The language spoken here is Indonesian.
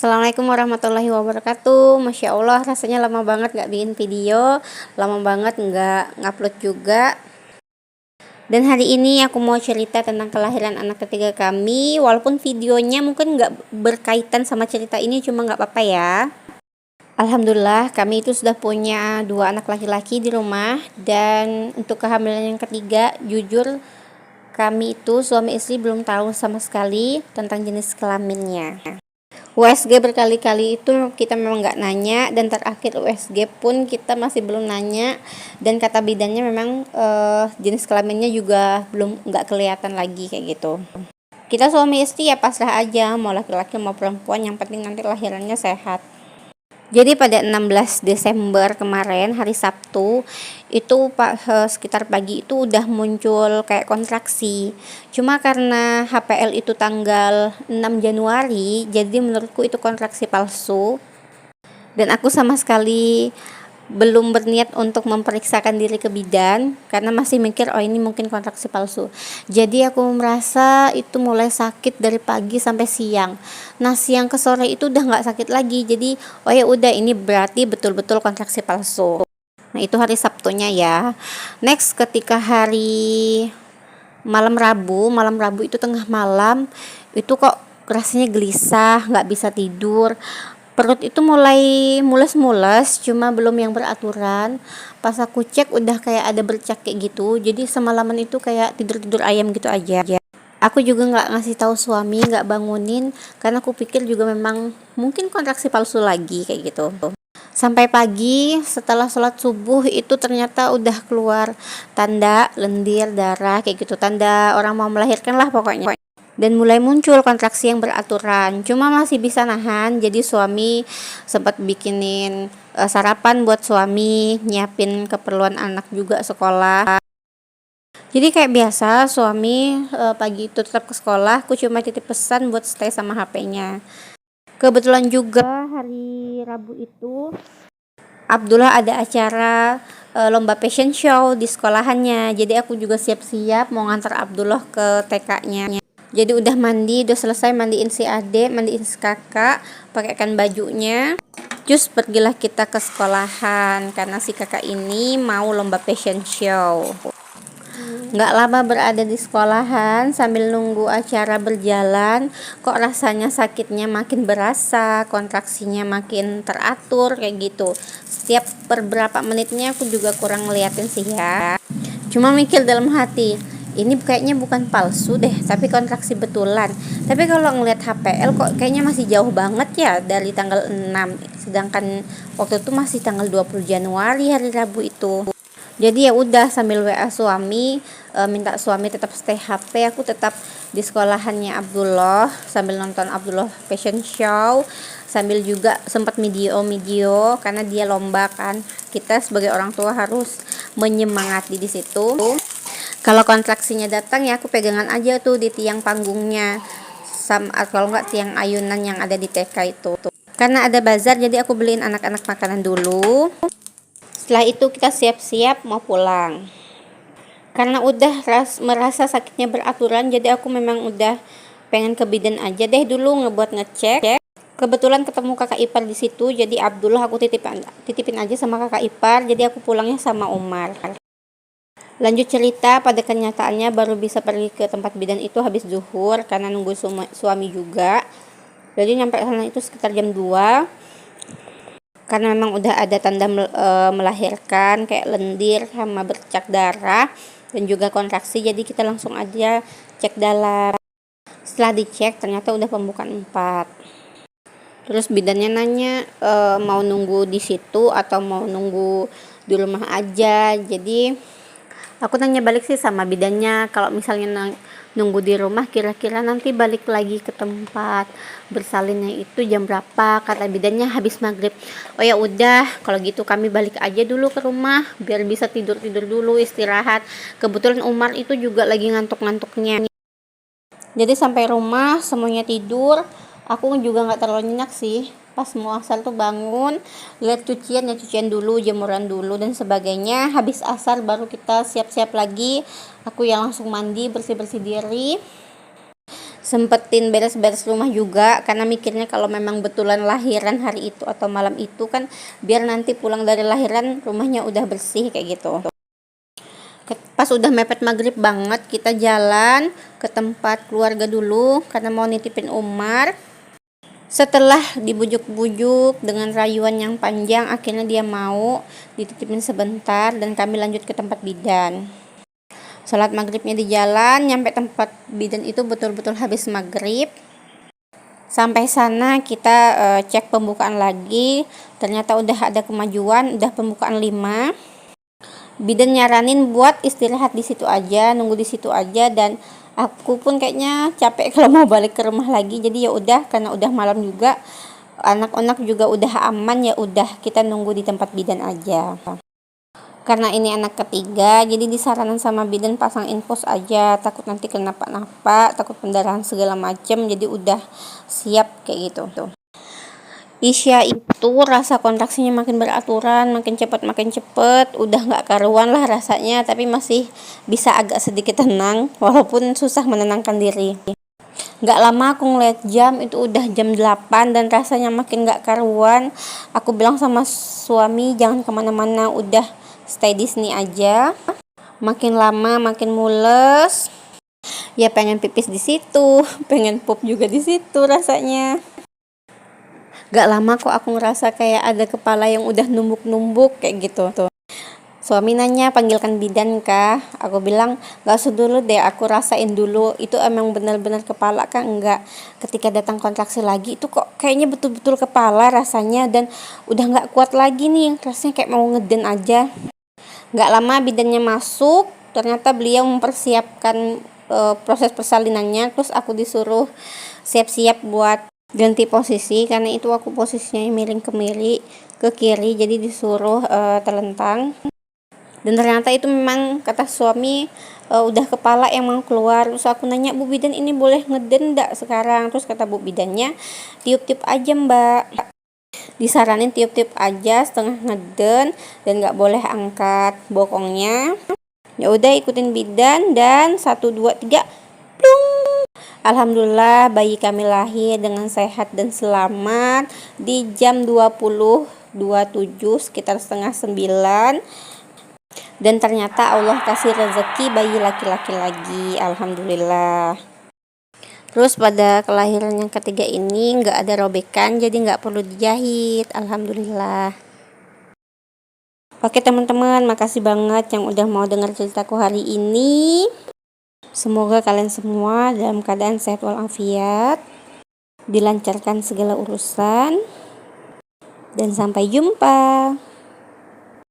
Assalamualaikum warahmatullahi wabarakatuh. Masya Allah, rasanya lama banget gak bikin video, lama banget gak ngupload juga. Dan hari ini aku mau cerita tentang kelahiran anak ketiga kami. Walaupun videonya mungkin gak berkaitan sama cerita ini, cuma gak apa-apa ya. Alhamdulillah kami itu sudah punya 2 anak laki-laki di rumah. Dan untuk kehamilan yang ketiga, jujur kami itu suami istri belum tahu sama sekali tentang jenis kelaminnya. USG berkali-kali itu kita memang nggak nanya, dan terakhir USG pun kita masih belum nanya, dan kata bidannya memang jenis kelaminnya juga belum nggak kelihatan lagi kayak gitu. Kita suami istri ya pasrah aja, mau laki-laki mau perempuan, yang penting nanti lahirannya sehat. Jadi pada 16 Desember kemarin, hari Sabtu, itu sekitar pagi itu udah muncul kayak kontraksi. Cuma karena HPL itu tanggal 6 Januari, jadi menurutku itu kontraksi palsu. Dan aku sama sekali belum berniat untuk memeriksakan diri ke bidan karena masih mikir oh ini mungkin kontraksi palsu. Jadi aku merasa itu mulai sakit dari pagi sampai siang. Nah siang ke sore itu udah nggak sakit lagi. Jadi oh ya udah, ini berarti betul-betul kontraksi palsu. Nah itu hari Sabtunya ya. Next ketika hari malam Rabu itu tengah malam itu kok rasanya gelisah, nggak bisa tidur. Perut itu mulai mules-mules, cuma belum yang beraturan. Pas aku cek udah kayak ada bercak kayak gitu. Jadi semalaman itu kayak tidur-tidur ayam gitu aja. Aku juga nggak ngasih tahu suami, nggak bangunin, karena aku pikir juga memang mungkin kontraksi palsu lagi kayak gitu. Sampai pagi setelah sholat subuh itu ternyata udah keluar tanda lendir, darah kayak gitu, tanda orang mau melahirkan lah pokoknya. Dan mulai muncul kontraksi yang beraturan, cuma masih bisa nahan. Jadi suami sempat bikinin sarapan buat suami, nyiapin keperluan anak juga sekolah. Jadi kayak biasa suami pagi itu tetap ke sekolah, aku cuma titip pesan buat stay sama HP-nya. Kebetulan juga hari Rabu itu Abdullah ada acara lomba fashion show di sekolahannya. Jadi aku juga siap-siap mau ngantar Abdullah ke TK-nya. Jadi udah mandi, udah selesai mandiin si adek, mandiin si kakak, pakaikan bajunya. Terus pergilah kita ke sekolahan karena si kakak ini mau lomba fashion show. Nggak lama berada di sekolahan, sambil nunggu acara berjalan, kok rasanya sakitnya makin berasa, kontraksinya makin teratur kayak gitu. Setiap per berapa menitnya aku juga kurang ngeliatin sih ya. Cuma mikir dalam hati, ini kayaknya bukan palsu deh, tapi kontraksi betulan. Tapi kalau ngeliat HPL kok kayaknya masih jauh banget ya dari tanggal 6. Sedangkan waktu itu masih tanggal 20 Januari hari Rabu itu. Jadi ya udah sambil WA suami, minta suami tetap stay HP, aku tetap di sekolahannya Abdullah sambil nonton Abdullah fashion show, sambil juga sempat video karena dia lomba kan. Kita sebagai orang tua harus menyemangati di situ. Kalau kontraksinya datang ya aku pegangan aja tuh di tiang panggungnya, sama kalau nggak tiang ayunan yang ada di TK itu. Karena ada bazar jadi aku beliin anak-anak makanan dulu. Setelah itu kita siap-siap mau pulang. Karena udah merasa sakitnya beraturan, jadi aku memang udah pengen ke bidan aja deh dulu ngebuat ngecek. Kebetulan ketemu kakak ipar di situ, jadi Abdullah aku titipin aja sama kakak ipar, jadi aku pulangnya sama Umar. Lanjut cerita, pada kenyataannya baru bisa pergi ke tempat bidan itu habis zuhur karena nunggu suami juga. Jadi nyampe sana itu sekitar jam 2. Karena memang udah ada tanda melahirkan kayak lendir sama bercak darah dan juga kontraksi, jadi kita langsung aja cek dalam. Setelah dicek ternyata udah pembukaan 4. Terus bidannya nanya mau nunggu di situ atau mau nunggu di rumah aja. Jadi aku nanya balik sih sama bidannya, kalau misalnya nunggu di rumah kira-kira nanti balik lagi ke tempat bersalinnya itu jam berapa. Kata bidannya habis maghrib. Oh ya udah kalau gitu kami balik aja dulu ke rumah biar bisa tidur dulu, istirahat. Kebetulan Umar itu juga lagi ngantuk-ngantuknya. Jadi sampai rumah semuanya tidur. Aku juga nggak terlalu nyenyak sih. Pas mau asar tuh bangun, lihat cucian dulu, jemuran dulu dan sebagainya. Habis asar baru kita siap-siap lagi. Aku yang langsung mandi, bersih-bersih diri. sempetin beres-beres rumah juga, karena mikirnya kalau memang betulan lahiran hari itu atau malam itu kan biar nanti pulang dari lahiran rumahnya udah bersih kayak gitu. Pas udah mepet maghrib banget, kita jalan ke tempat keluarga dulu karena mau nitipin Umar. Setelah dibujuk-bujuk dengan rayuan yang panjang, akhirnya dia mau dititipin sebentar dan kami lanjut ke tempat bidan. Sholat maghribnya di jalan, nyampe tempat bidan itu betul-betul habis maghrib. Sampai sana kita cek pembukaan lagi, ternyata udah ada kemajuan, udah pembukaan 5. Bidan nyaranin buat istirahat di situ aja, nunggu di situ aja, dan aku pun kayaknya capek kalau mau balik ke rumah lagi. Jadi ya udah, karena udah malam juga, anak-anak juga udah aman, ya udah kita nunggu di tempat bidan aja. Karena ini anak ketiga, jadi disarankan sama bidan pasang infus aja, takut nanti kenapa-napa, takut pendarahan segala macem, jadi udah siap kayak gitu tuh. Isya itu rasa kontraksinya makin beraturan, makin cepet, udah nggak karuan lah rasanya, tapi masih bisa agak sedikit tenang, walaupun susah menenangkan diri. Nggak lama aku ngeliat jam, itu udah jam 8 dan rasanya makin nggak karuan. Aku bilang sama suami jangan kemana-mana, udah stay di sini aja. Makin lama makin mules, ya pengen pipis di situ, pengen pup juga di situ rasanya. Gak lama kok aku ngerasa kayak ada kepala yang udah numbuk-numbuk kayak gitu tuh. Suami nanya, panggilkan bidan kah? Aku bilang, gak usah dulu deh, aku rasain dulu. Itu emang benar-benar kepala kah? Enggak. Ketika datang kontraksi lagi, itu kok kayaknya betul-betul kepala rasanya. Dan udah gak kuat lagi nih, rasanya kayak mau ngeden aja. Gak lama bidannya masuk, ternyata beliau mempersiapkan proses persalinannya. Terus aku disuruh siap-siap buat ganti posisi, karena itu aku posisinya miring ke kiri, jadi disuruh telentang. Dan ternyata itu memang kata suami udah kepala yang mau keluar. Terus aku nanya, Bu bidan ini boleh ngeden enggak sekarang? Terus kata Bu bidannya, tiup-tiup aja mbak, disaranin tiup-tiup aja setengah ngeden dan nggak boleh angkat bokongnya. Ya udah ikutin bidan dan 1 2 3 plung. Alhamdulillah bayi kami lahir dengan sehat dan selamat di jam 20.27 sekitar setengah 9. Dan ternyata Allah kasih rezeki bayi laki-laki lagi, alhamdulillah. Terus pada kelahiran yang ketiga ini nggak ada robekan, jadi nggak perlu dijahit, alhamdulillah. Oke teman-teman, makasih banget yang udah mau dengar ceritaku hari ini. Semoga kalian semua dalam keadaan sehat walafiat, dilancarkan segala urusan, dan sampai jumpa.